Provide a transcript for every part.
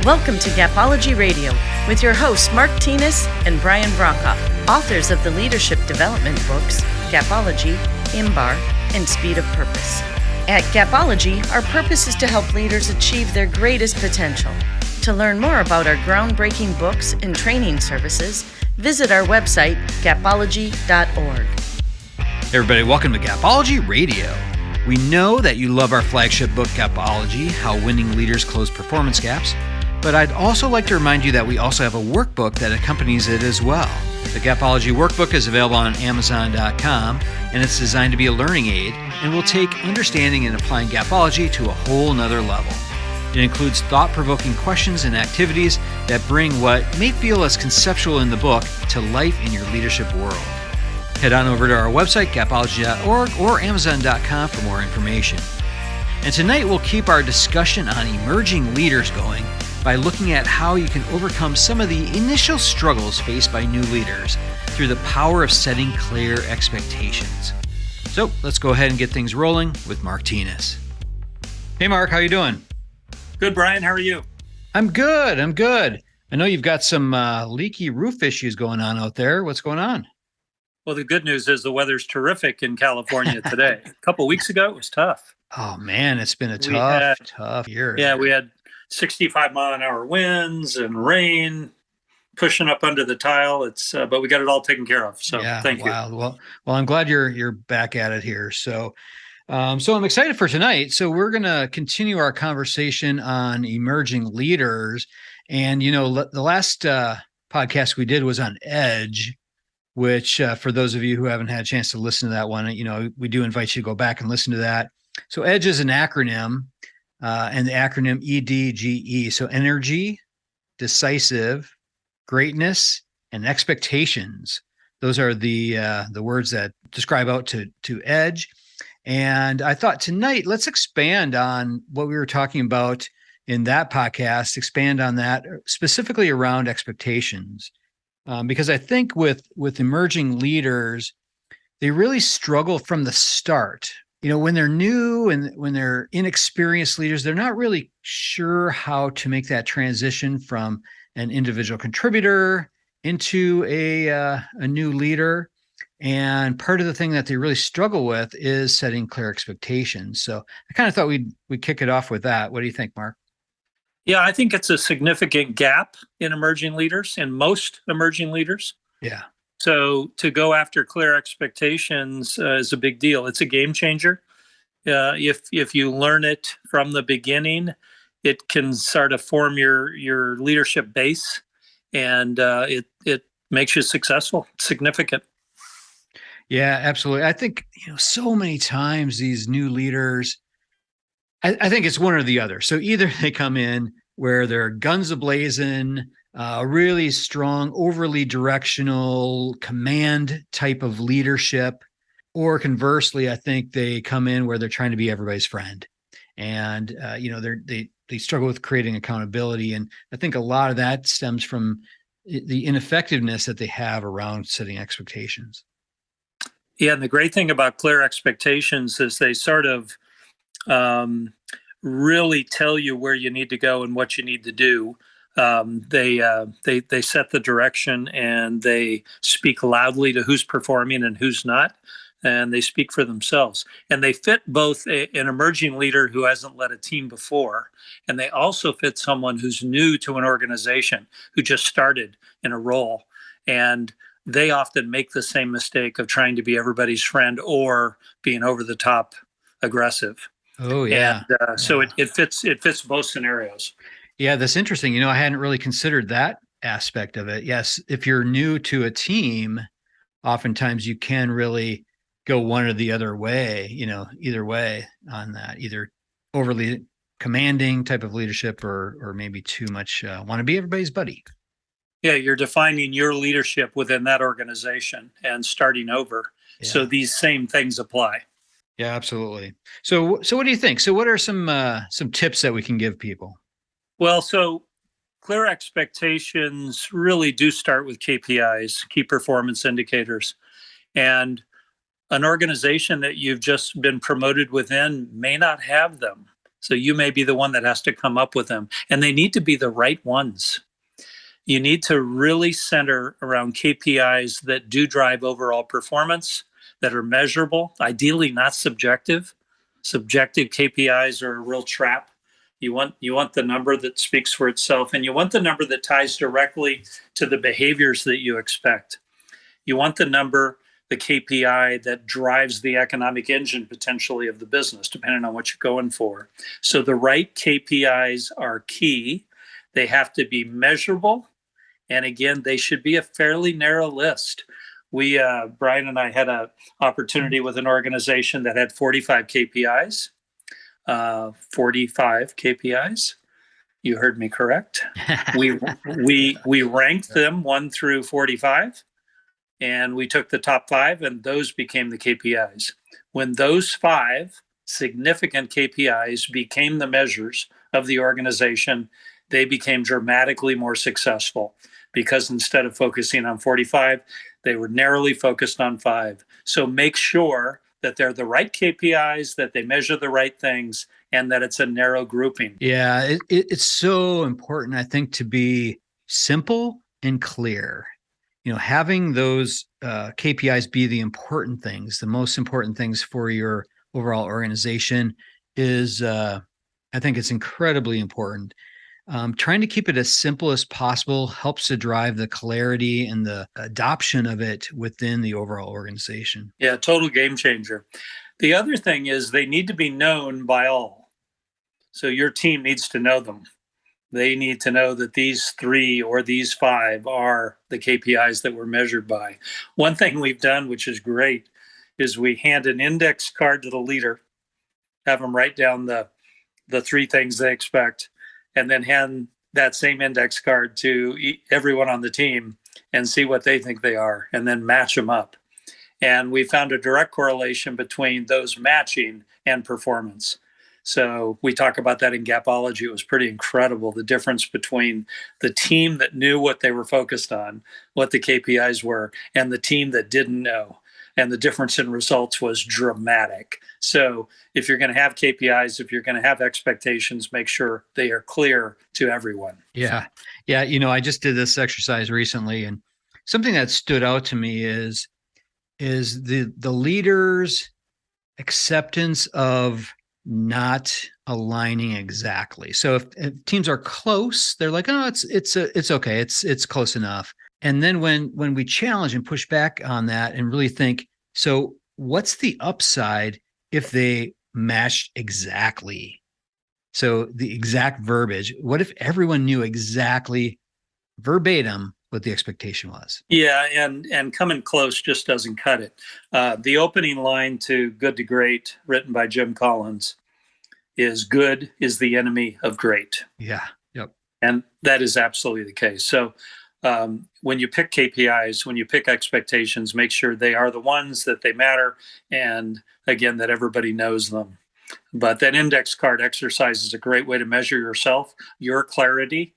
Welcome to Gapology Radio with your hosts Mark Tinas and Brian Brokoff, authors of the leadership development books Gapology, IMBAR, and Speed of Purpose. At Gapology, our purpose is to help leaders achieve their greatest potential. To learn more about our groundbreaking books and training services, visit our website, gapology.org. Hey everybody, welcome to Gapology Radio. We know that you love our flagship book, Gapology, How Winning Leaders Close Performance Gaps. But I'd also like to remind you that we also have a workbook that accompanies it as well. The Gapology workbook is available on Amazon.com, and it's designed to be a learning aid and will take understanding and applying Gapology to a whole nother level. It includes thought-provoking questions and activities that bring what may feel as conceptual in the book to life in your leadership world. Head on over to our website, gapology.org or Amazon.com for more information. And tonight we'll keep our discussion on emerging leaders going by looking at how you can overcome some of the initial struggles faced by new leaders through the power of setting clear expectations. So let's go ahead and get things rolling with Mark Tinas. Hey Mark, how you doing? Good, Brian. How are you? I'm good. I know you've got some leaky roof issues going on out there. What's going on? Well, the good news is the weather's terrific in California today. A couple of weeks ago, it was tough. Oh man, it's been a tough year. Yeah, we had 65-mile-an-hour winds and rain pushing up under the tile. But we got it all taken care of. So thank you. Well, I'm glad you're back at it here. So I'm excited for tonight. So we're going to continue our conversation on emerging leaders. And, the last podcast we did was on EDGE, which for those of you who haven't had a chance to listen to that one, we do invite you to go back and listen to that. So EDGE is an acronym, and the acronym EDGE. So energy, decisive, greatness, and expectations. Those are the words that describe out to EDGE. And I thought tonight, let's expand on what we were talking about in that podcast, expand on that specifically around expectations. Because I think with emerging leaders, they really struggle from the start. When they're new and when they're inexperienced leaders, they're not really sure how to make that transition from an individual contributor into a new leader. And part of the thing that they really struggle with is setting clear expectations. So I kind of thought we'd kick it off with that. What do you think, Mark? Yeah, I think it's a significant gap in emerging leaders, in most emerging leaders. Yeah. So to go after clear expectations is a big deal. It's a game changer. If you learn it from the beginning, it can sort of form your leadership base, and it makes you successful, significant. Yeah, absolutely. I think so many times these new leaders, I think it's one or the other. So either they come in where they're guns a-blazing, really strong, overly directional command type of leadership, or conversely, I think they come in where they're trying to be everybody's friend, and they struggle with creating accountability. And I think a lot of that stems from the ineffectiveness that they have around setting expectations. Yeah, and the great thing about clear expectations is they sort of really tell you where you need to go and what you need to do. They set the direction, and they speak loudly to who's performing and who's not, and they speak for themselves. And they fit both an emerging leader who hasn't led a team before, and they also fit someone who's new to an organization, who just started in a role. And they often make the same mistake of trying to be everybody's friend or being over the top aggressive. Oh yeah. And so it fits both scenarios. Yeah, that's interesting. I hadn't really considered that aspect of it. Yes, if you're new to a team, oftentimes you can really go one or the other way, either way on that, either overly commanding type of leadership or maybe too much want to be everybody's buddy. Yeah, you're defining your leadership within that organization and starting over. Yeah. So these same things apply. Yeah, absolutely. So what do you think? So what are some tips that we can give people? Well, so clear expectations really do start with KPIs, key performance indicators. And an organization that you've just been promoted within may not have them. So you may be the one that has to come up with them, and they need to be the right ones. You need to really center around KPIs that do drive overall performance, that are measurable, ideally not subjective. Subjective KPIs are a real trap. You want the number that speaks for itself, and you want the number that ties directly to the behaviors that you expect. You want the number, the KPI that drives the economic engine potentially of the business, depending on what you're going for. So the right KPIs are key. They have to be measurable. And again, they should be a fairly narrow list. Brian and I had an opportunity with an organization that had 45 KPIs. 45 KPIs. You heard me correct. We ranked them 1 through 45, and we took the top 5, and those became the KPIs. When those 5 significant KPIs became the measures of the organization, they became dramatically more successful, because instead of focusing on 45, they were narrowly focused on 5. So make sure that they're the right KPIs, that they measure the right things, and that it's a narrow grouping. Yeah, it's so important, I think, to be simple and clear. Having those KPIs be the important things, the most important things for your overall organization is, I think it's incredibly important. Trying to keep it as simple as possible helps to drive the clarity and the adoption of it within the overall organization. Yeah, total game changer. The other thing is they need to be known by all. So your team needs to know them. They need to know that these 3 or these 5 are the KPIs that we're measured by. One thing we've done, which is great, is we hand an index card to the leader, have them write down the 3 things they expect, and then hand that same index card to everyone on the team and see what they think they are, and then match them up. And we found a direct correlation between those matching and performance. So we talk about that in Gapology. It was pretty incredible, the difference between the team that knew what they were focused on, what the KPIs were, and the team that didn't know. And the difference in results was dramatic. So if you're going to have KPIs, if you're going to have expectations, make sure they are clear to everyone. Yeah. Yeah. I just did this exercise recently, and something that stood out to me is the leader's acceptance of not aligning exactly. So if teams are close, they're like, oh, it's okay. It's close enough. And then when we challenge and push back on that and really think, so what's the upside if they matched exactly? So the exact verbiage, what if everyone knew exactly verbatim what the expectation was? Yeah, and coming close just doesn't cut it. The opening line to Good to Great, written by Jim Collins, is good is the enemy of great. Yeah. Yep. And that is absolutely the case. So when you pick KPIs, when you pick expectations, make sure they are the ones, that they matter, and again, that everybody knows them. But that index card exercise is a great way to measure yourself, your clarity,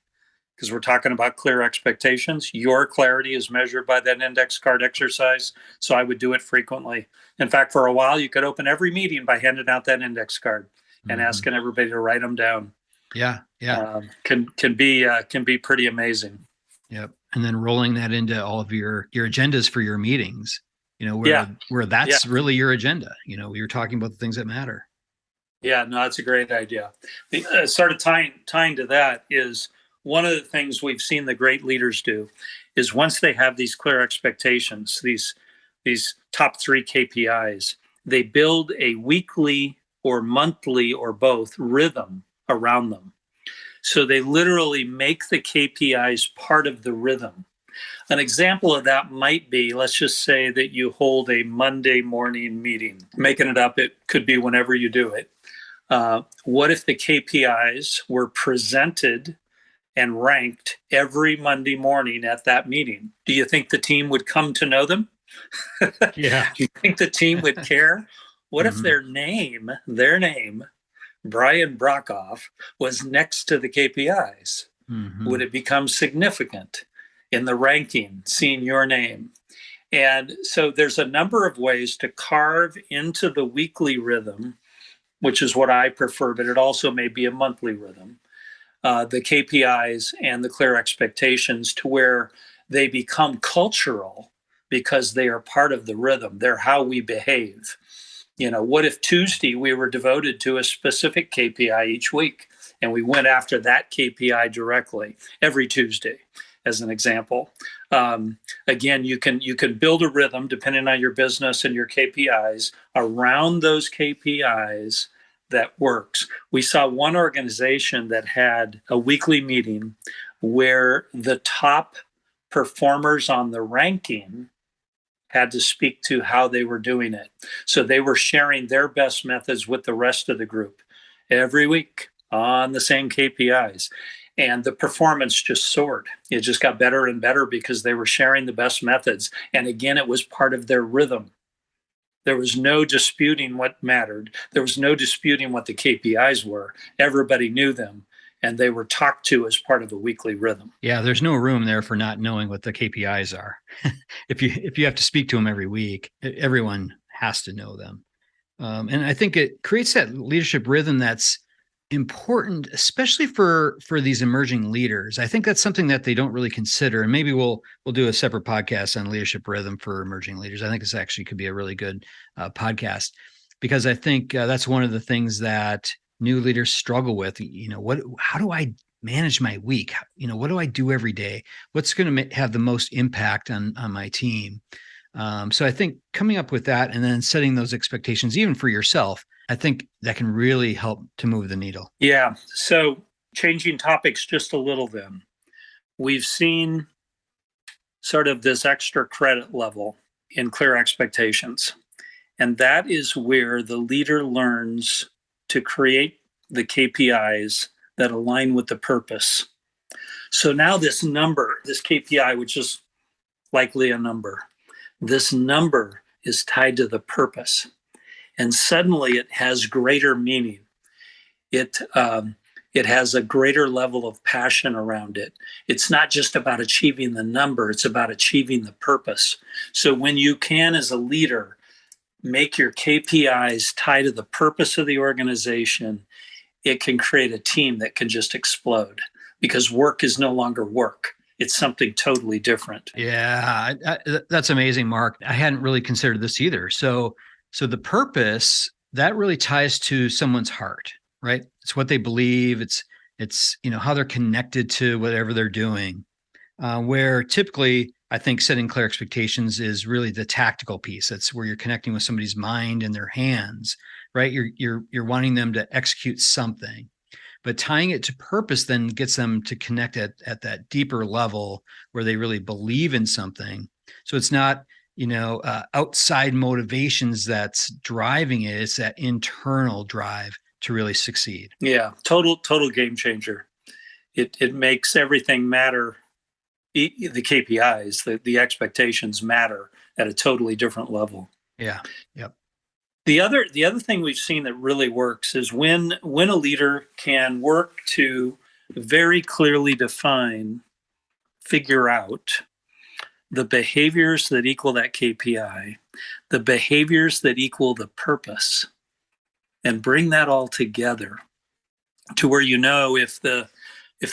because we're talking about clear expectations. Your clarity is measured by that index card exercise. So I would do it frequently. In fact, for a while, you could open every meeting by handing out that index card and asking everybody to write them down. Yeah. Yeah. Can be pretty amazing. Yep. And then rolling that into all of your agendas for your meetings, where that's really your agenda. You're talking about the things that matter. Yeah, no, that's a great idea. The sort of tying to that is one of the things we've seen the great leaders do is once they have these clear expectations, these top 3 KPIs, they build a weekly or monthly or both rhythm around them. So they literally make the KPIs part of the rhythm. An example of that might be, let's just say that you hold a Monday morning meeting. Making it up, it could be whenever you do it. What if the KPIs were presented and ranked every Monday morning at that meeting? Do you think the team would come to know them? Yeah. Do you think the team would care? What if their name, Brian Brokoff, was next to the KPIs? Would it become significant in the ranking, seeing your name? And so there's a number of ways to carve into the weekly rhythm which is what I prefer, but it also may be a monthly rhythm. The KPIs and the clear expectations to where they become cultural because they are part of the rhythm. They're how we behave. What if Tuesday we were devoted to a specific KPI each week and we went after that KPI directly every Tuesday, as an example? Again, you can build a rhythm depending on your business and your KPIs around those KPIs that works. We saw one organization that had a weekly meeting where the top performers on the ranking had to speak to how they were doing it. So they were sharing their best methods with the rest of the group every week on the same KPIs. And the performance just soared. It just got better and better because they were sharing the best methods. And again, it was part of their rhythm. There was no disputing what mattered. There was no disputing what the KPIs were. Everybody knew them, and they were talked to as part of a weekly rhythm. Yeah, there's no room there for not knowing what the KPIs are. If you have to speak to them every week, everyone has to know them. And I think it creates that leadership rhythm that's important, especially for these emerging leaders. I think that's something that they don't really consider. And maybe we'll do a separate podcast on leadership rhythm for emerging leaders. I think this actually could be a really good podcast, because I think that's one of the things that new leaders struggle with. How do I manage my week? What do I do every day? What's going to have the most impact on my team? So I think coming up with that and then setting those expectations, even for yourself, I think that can really help to move the needle. Yeah. So changing topics just a little then. We've seen sort of this extra credit level in clear expectations. And that is where the leader learns to create the KPIs that align with the purpose. So now this number, this KPI, which is likely a number, this number is tied to the purpose. And suddenly it has greater meaning. It has a greater level of passion around it. It's not just about achieving the number, it's about achieving the purpose. So when you can, as a leader, make your KPIs tie to the purpose of the organization, it can create a team that can just explode, because work is no longer work. It's something totally different. Yeah, that's amazing, Mark. I hadn't really considered this either. So the purpose, that really ties to someone's heart, right? It's what they believe. It's how they're connected to whatever they're doing. Where typically, I think setting clear expectations is really the tactical piece. That's where you're connecting with somebody's mind and their hands, right? You're wanting them to execute something, but tying it to purpose then gets them to connect at that deeper level where they really believe in something. So it's not outside motivations that's driving it. It's that internal drive to really succeed. Yeah, total game changer. It makes everything matter. The KPIs, the expectations matter at a totally different level. Yeah. Yep. The other thing we've seen that really works is when a leader can work to very clearly figure out the behaviors that equal that KPI, the behaviors that equal the purpose, and bring that all together to where if the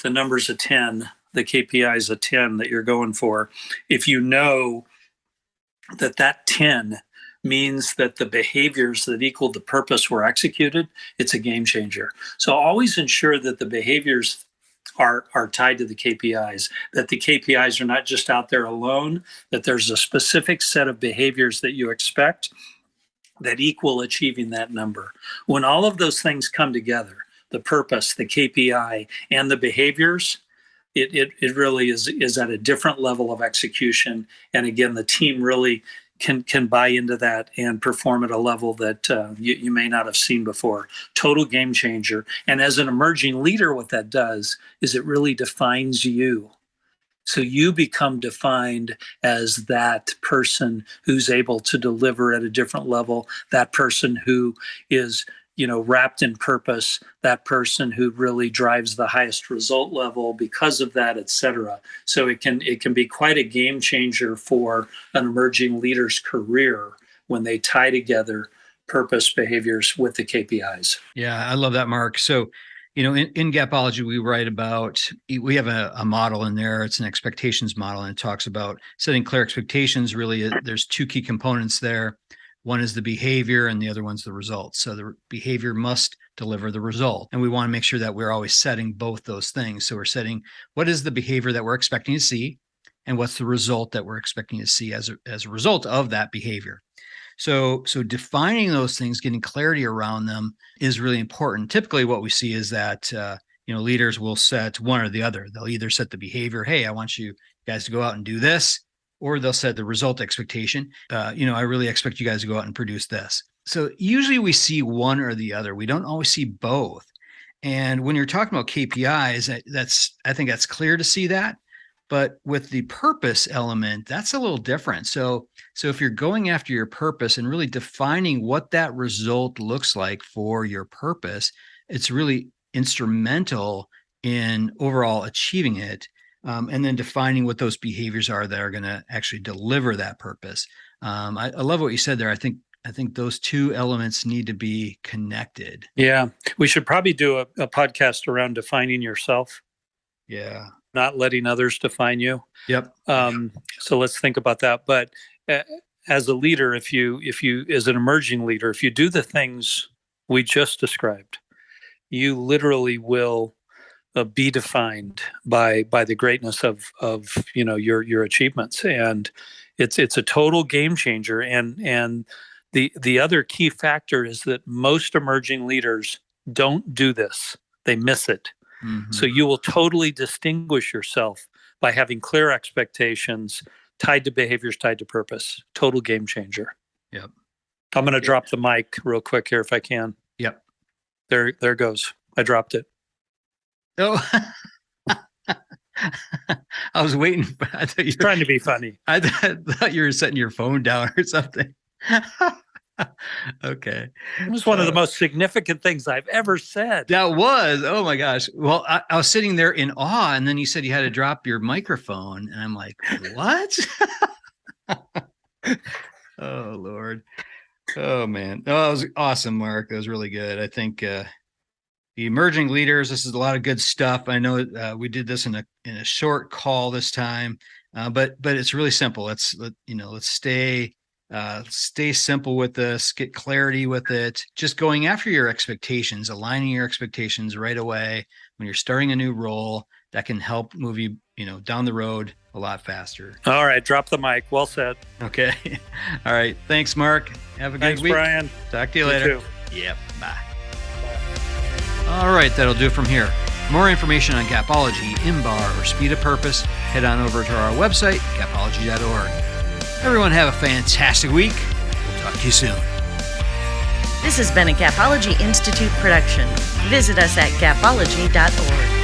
number's a 10, the KPI is a 10 that you're going for. If you know that 10 means that the behaviors that equal the purpose were executed, it's a game changer. So always ensure that the behaviors are tied to the KPIs, that the KPIs are not just out there alone, that there's a specific set of behaviors that you expect that equal achieving that number. When all of those things come together, the purpose, the KPI, and the behaviors, it really is at a different level of execution. And again, the team really can buy into that and perform at a level that you may not have seen before. Total game changer. And as an emerging leader, what that does is it really defines you. So you become defined as that person who's able to deliver at a different level, that person who is wrapped in purpose, that person who really drives the highest result level because of that, et cetera. So it can be quite a game changer for an emerging leader's career when they tie together purpose, behaviors with the KPIs. Yeah, I love that, Mark. So, in Gapology, we have a model in there. It's an expectations model, and it talks about setting clear expectations. Really, there's two key components there. One is the behavior and the other one's the results. So the behavior must deliver the result. And we want to make sure that we're always setting both those things. So we're setting what is the behavior that we're expecting to see and what's the result that we're expecting to see as a result of that behavior. So defining those things, getting clarity around them is really important. Typically what we see is that, leaders will set one or the other. They'll either set the behavior, hey, I want you guys to go out and do this, or they'll set the result expectation. I really expect you guys to go out and produce this. So usually we see one or the other. We don't always see both. And when you're talking about KPIs, I think that's clear to see that. But with the purpose element, that's a little different. So if you're going after your purpose and really defining what that result looks like for your purpose, it's really instrumental in overall achieving it. And then defining what those behaviors are that are going to actually deliver that purpose. I love what you said there. I think those two elements need to be connected. Yeah, we should probably do a podcast around defining yourself. Yeah, not letting others define you. Yep. So let's think about that. But as a leader, if you as an emerging leader, if you do the things we just described, you literally will be defined by the greatness of your achievements, and it's a total game changer. And the other key factor is that most emerging leaders don't do this; they miss it. Mm-hmm. So you will totally distinguish yourself by having clear expectations tied to behaviors, tied to purpose. Total game changer. Yep. I'm going to drop the mic real quick here if I can. Yep. There goes. I dropped it. Oh, I was waiting. I thought you were trying to be funny. I thought you were setting your phone down or something. Okay. It was one of the most significant things I've ever said. That was. Oh my gosh. Well, I was sitting there in awe, and then you said you had to drop your microphone, and I'm like, what? Oh Lord. Oh man. Oh, that was awesome, Mark. That was really good. I think the emerging leaders, this is a lot of good stuff. I know we did this in a short call this time, but it's really simple. Let's stay simple with this, get clarity with it, just going after your expectations, aligning your expectations right away when you're starting a new role. That can help move you, down the road a lot faster. All right. Drop the mic. Well said. Okay. All right. Thanks, Mark. Have a good week. Brian. Talk to you later. Too. Yep. Bye. All right. That'll do it from here. For more information on Gapology, IMBAR, or Speed of Purpose, head on over to our website, gapology.org. Everyone have a fantastic week. We'll talk to you soon. This has been a Gapology Institute production. Visit us at gapology.org.